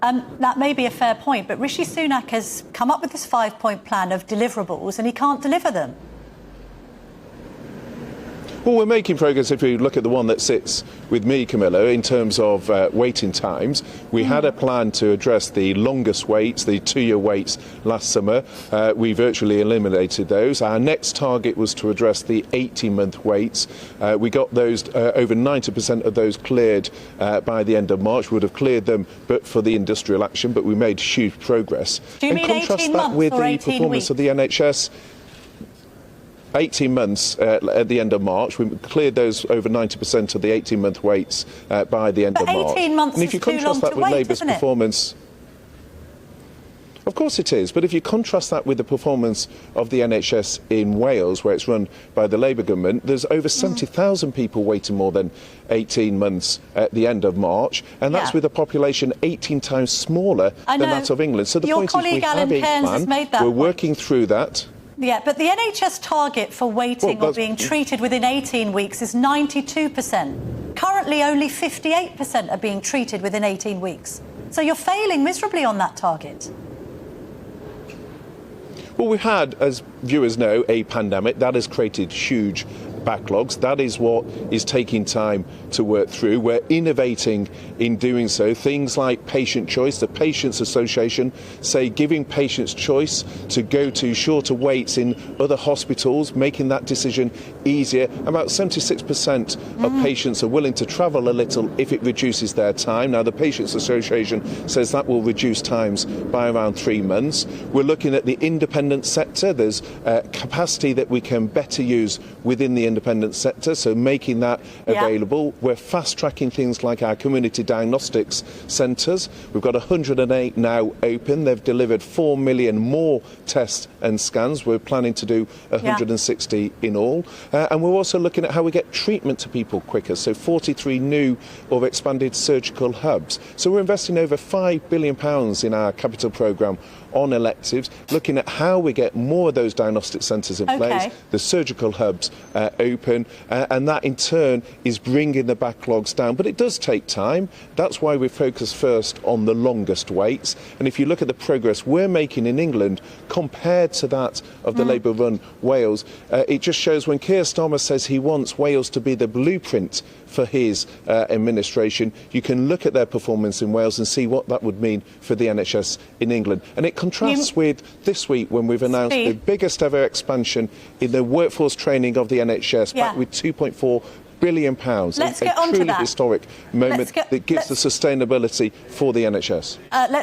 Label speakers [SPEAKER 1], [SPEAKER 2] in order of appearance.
[SPEAKER 1] That may be a fair point, but Rishi Sunak has come up with this 5-point plan of deliverables and he can't deliver them.
[SPEAKER 2] Well, we're making progress if we look at the one that sits with me, Camilla, in terms of waiting times. We had a plan to address the longest waits, the 2-year waits last summer. We virtually eliminated those. Our next target was to address the 18-month waits. We got those, over 90% of those cleared by the end of March. We would have cleared them but for the industrial action, but we made huge progress.
[SPEAKER 1] Do you mean 18 months
[SPEAKER 2] with
[SPEAKER 1] or
[SPEAKER 2] the
[SPEAKER 1] 18
[SPEAKER 2] performance
[SPEAKER 1] weeks?
[SPEAKER 2] of the NHS. 18 months at the end of March. We cleared those over 90% of the 18-month waits by the end of March.
[SPEAKER 1] 18 months
[SPEAKER 2] and if you
[SPEAKER 1] is too long
[SPEAKER 2] contrast that
[SPEAKER 1] to
[SPEAKER 2] with
[SPEAKER 1] wait,
[SPEAKER 2] Labour's
[SPEAKER 1] isn't it?
[SPEAKER 2] performance, of course it is, but if you contrast that with the performance of the NHS in Wales, where it's run by the Labour government, there's over 70,000 people waiting more than 18 months at the end of March, and that's with a population 18 times smaller than that of England. So the
[SPEAKER 1] Your
[SPEAKER 2] point is
[SPEAKER 1] colleague
[SPEAKER 2] we have
[SPEAKER 1] Alan
[SPEAKER 2] a
[SPEAKER 1] Cairns has
[SPEAKER 2] plan,
[SPEAKER 1] made that
[SPEAKER 2] we're
[SPEAKER 1] point.
[SPEAKER 2] working through that.
[SPEAKER 1] Yeah, but the NHS target for waiting or being treated within 18 weeks is 92%. Currently, only 58% are being treated within 18 weeks. So you're failing miserably on that target.
[SPEAKER 2] Well, we've had, as viewers know, a pandemic that has created huge backlogs. That is what is taking time to work through. We're innovating in doing so. Things like patient choice. The Patients Association say giving patients choice to go to shorter waits in other hospitals, making that decision easier. About 76% of patients are willing to travel a little if it reduces their time. Now, the Patients Association says that will reduce times by around 3 months. We're looking at the independent sector. There's capacity that we can better use within the independent sector, so making that available. We're fast-tracking things like our community diagnostics centres. We've got 108 now open. They've delivered 4 million more tests and scans. We're planning to do 160 in all. And we're also looking at how we get treatment to people quicker, so 43 new or expanded surgical hubs. So we're investing over £5 billion in our capital programme on electives, looking at how we get more of those diagnostic centres in place, the surgical hubs open, and that in turn is bringing the backlogs down. But it does take time. That's why we focus first on the longest waits. And if you look at the progress we're making in England compared to that of the Labour-run Wales, it just shows when Keir Starmer says he wants Wales to be the blueprint for his administration, you can look at their performance in Wales and see what that would mean for the NHS in England. And it contrasts with this week when we've announced the biggest ever expansion in the workforce training of the NHS, back with £2.4 billion.
[SPEAKER 1] Let's
[SPEAKER 2] a
[SPEAKER 1] get on to
[SPEAKER 2] truly
[SPEAKER 1] that.
[SPEAKER 2] historic moment that gives the sustainability for the NHS.